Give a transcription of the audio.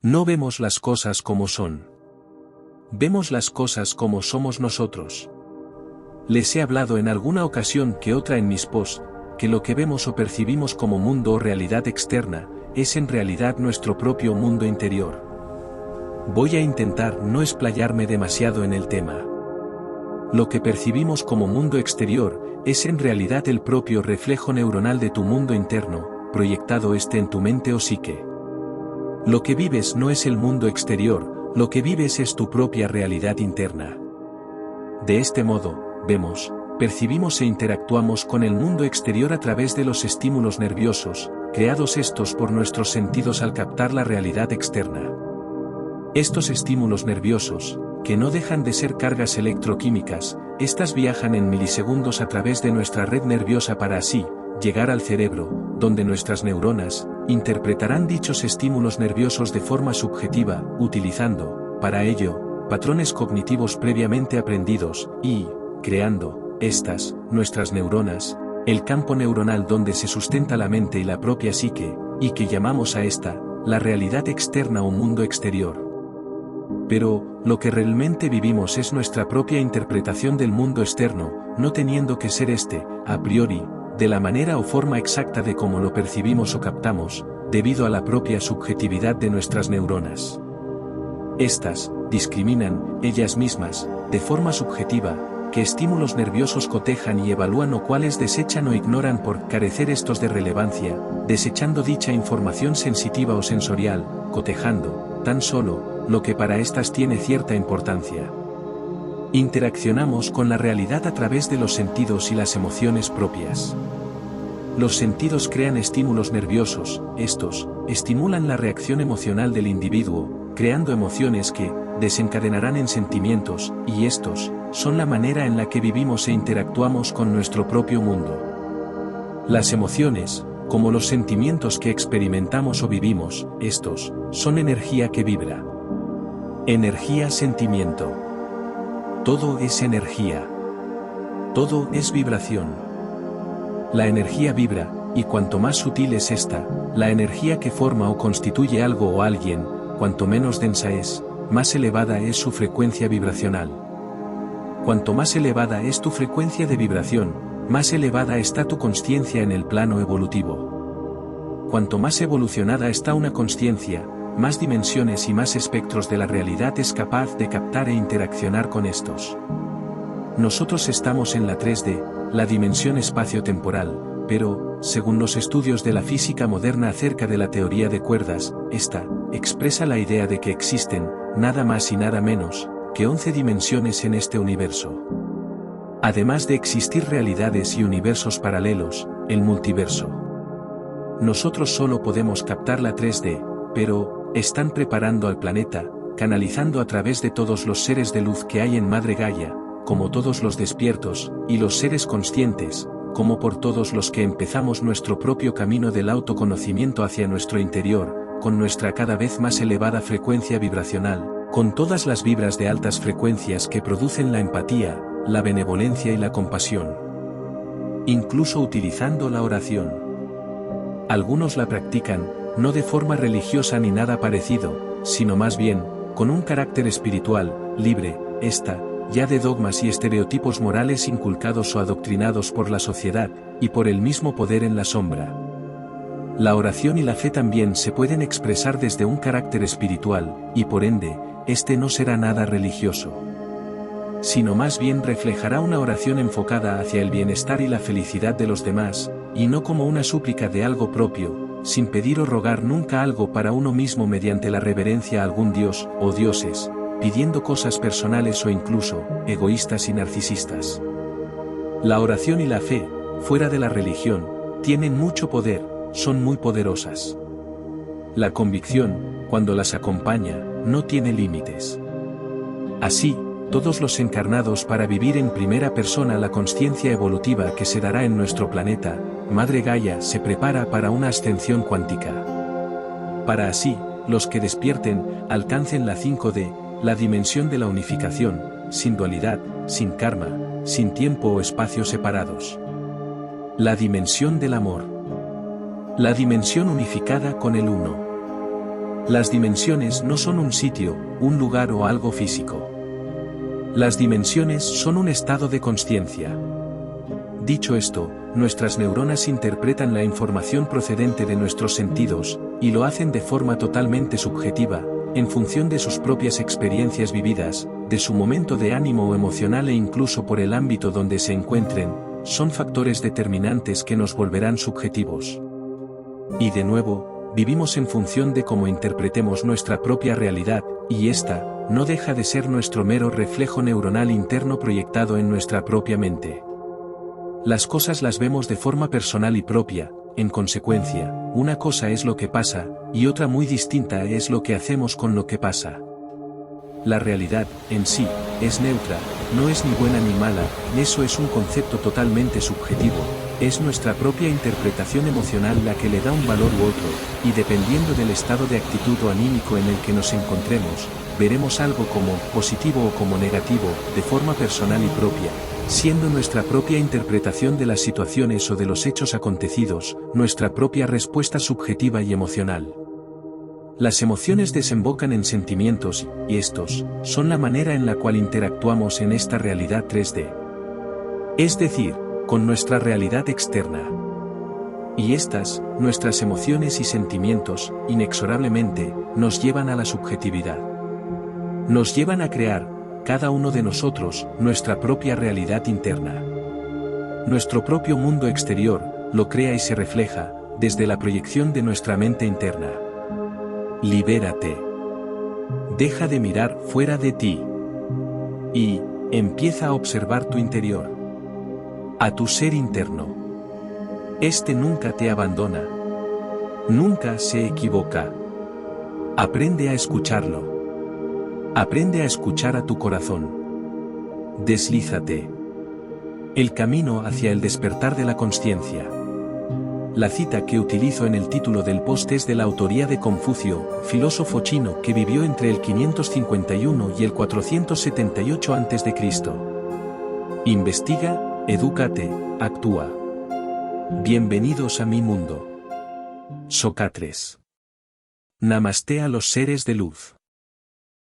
No vemos las cosas como son. Vemos las cosas como somos nosotros. Les he hablado en alguna ocasión que otra en mis posts, que lo que vemos o percibimos como mundo o realidad externa, es en realidad nuestro propio mundo interior. Voy a intentar no explayarme demasiado en el tema. Lo que percibimos como mundo exterior, es en realidad el propio reflejo neuronal de tu mundo interno, proyectado en tu mente o psique. Lo que vives no es el mundo exterior, lo que vives es tu propia realidad interna. De este modo, vemos, percibimos e interactuamos con el mundo exterior a través de los estímulos nerviosos, creados estos por nuestros sentidos al captar la realidad externa. Estos estímulos nerviosos, que no dejan de ser cargas electroquímicas, estas viajan en milisegundos a través de nuestra red nerviosa para así, llegar al cerebro, donde nuestras neuronas, interpretarán dichos estímulos nerviosos de forma subjetiva, utilizando, para ello, patrones cognitivos previamente aprendidos, y, creando, nuestras neuronas, el campo neuronal donde se sustenta la mente y la propia psique, y que llamamos a esta, la realidad externa o mundo exterior. Pero, lo que realmente vivimos es nuestra propia interpretación del mundo externo, no teniendo que ser a priori, de la manera o forma exacta de cómo lo percibimos o captamos, debido a la propia subjetividad de nuestras neuronas. Estas, discriminan, ellas mismas, de forma subjetiva, qué estímulos nerviosos cotejan y evalúan o cuáles desechan o ignoran por carecer estos de relevancia, desechando dicha información sensitiva o sensorial, cotejando, tan solo, lo que para estas tiene cierta importancia. Interaccionamos con la realidad a través de los sentidos y las emociones propias. Los sentidos crean estímulos nerviosos, estos, estimulan la reacción emocional del individuo, creando emociones que, desencadenarán en sentimientos, y estos, son la manera en la que vivimos e interactuamos con nuestro propio mundo. Las emociones, como los sentimientos que experimentamos o vivimos, estos, son energía que vibra. Energía-sentimiento. Todo es energía. Todo es vibración. La energía vibra, y cuanto más sutil es esta, la energía que forma o constituye algo o alguien, cuanto menos densa es, más elevada es su frecuencia vibracional. Cuanto más elevada es tu frecuencia de vibración, más elevada está tu consciencia en el plano evolutivo. Cuanto más evolucionada está una consciencia, más dimensiones y más espectros de la realidad es capaz de captar e interaccionar con estos. Nosotros estamos en la 3D, la dimensión espacio-temporal, pero, según los estudios de la física moderna acerca de la teoría de cuerdas, esta, expresa la idea de que existen, nada más y nada menos, que 11 dimensiones en este universo. Además de existir realidades y universos paralelos, el multiverso. Nosotros solo podemos captar la 3D, pero, están preparando al planeta, canalizando a través de todos los seres de luz que hay en Madre Gaia, como todos los despiertos, y los seres conscientes, como por todos los que empezamos nuestro propio camino del autoconocimiento hacia nuestro interior, con nuestra cada vez más elevada frecuencia vibracional, con todas las vibras de altas frecuencias que producen la empatía, la benevolencia y la compasión. Incluso utilizando la oración. Algunos la practican, no de forma religiosa ni nada parecido, sino más bien, con un carácter espiritual, libre, ya de dogmas y estereotipos morales inculcados o adoctrinados por la sociedad, y por el mismo poder en la sombra. La oración y la fe también se pueden expresar desde un carácter espiritual, y por ende, no será nada religioso. Sino más bien reflejará una oración enfocada hacia el bienestar y la felicidad de los demás, y no como una súplica de algo propio, sin pedir o rogar nunca algo para uno mismo mediante la reverencia a algún dios, o dioses, pidiendo cosas personales o incluso, egoístas y narcisistas. La oración y la fe, fuera de la religión, tienen mucho poder, son muy poderosas. La convicción, cuando las acompaña, no tiene límites. Así, todos los encarnados para vivir en primera persona la consciencia evolutiva que se dará en nuestro planeta, Madre Gaia se prepara para una ascensión cuántica. Para así, los que despierten, alcancen la 5D, la dimensión de la unificación, sin dualidad, sin karma, sin tiempo o espacio separados. La dimensión del amor. La dimensión unificada con el uno. Las dimensiones no son un sitio, un lugar o algo físico. Las dimensiones son un estado de consciencia. Dicho esto, nuestras neuronas interpretan la información procedente de nuestros sentidos, y lo hacen de forma totalmente subjetiva, en función de sus propias experiencias vividas, de su momento de ánimo o emocional e incluso por el ámbito donde se encuentren, son factores determinantes que nos volverán subjetivos. Y de nuevo, vivimos en función de cómo interpretemos nuestra propia realidad, y esta, no deja de ser nuestro mero reflejo neuronal interno proyectado en nuestra propia mente. Las cosas las vemos de forma personal y propia, en consecuencia, una cosa es lo que pasa, y otra muy distinta es lo que hacemos con lo que pasa. La realidad, en sí, es neutra, no es ni buena ni mala, eso es un concepto totalmente subjetivo, es nuestra propia interpretación emocional la que le da un valor u otro, y dependiendo del estado de actitud o anímico en el que nos encontremos, veremos algo como positivo o como negativo, de forma personal y propia, siendo nuestra propia interpretación de las situaciones o de los hechos acontecidos, nuestra propia respuesta subjetiva y emocional. Las emociones desembocan en sentimientos, y estos, son la manera en la cual interactuamos en esta realidad 3D. Es decir, con nuestra realidad externa. Y estas, nuestras emociones y sentimientos, inexorablemente, nos llevan a la subjetividad. Nos llevan a crear, cada uno de nosotros, nuestra propia realidad interna. Nuestro propio mundo exterior, lo crea y se refleja, desde la proyección de nuestra mente interna. Libérate. Deja de mirar fuera de ti. Y, empieza a observar tu interior. A tu ser interno. Este nunca te abandona. Nunca se equivoca. Aprende a escucharlo. Aprende a escuchar a tu corazón. Deslízate. El camino hacia el despertar de la consciencia. La cita que utilizo en el título del post es de la autoría de Confucio, filósofo chino que vivió entre el 551 y el 478 a.C. Investiga, edúcate, actúa. Bienvenidos a mi mundo. Sócrates. Namasté a los seres de luz.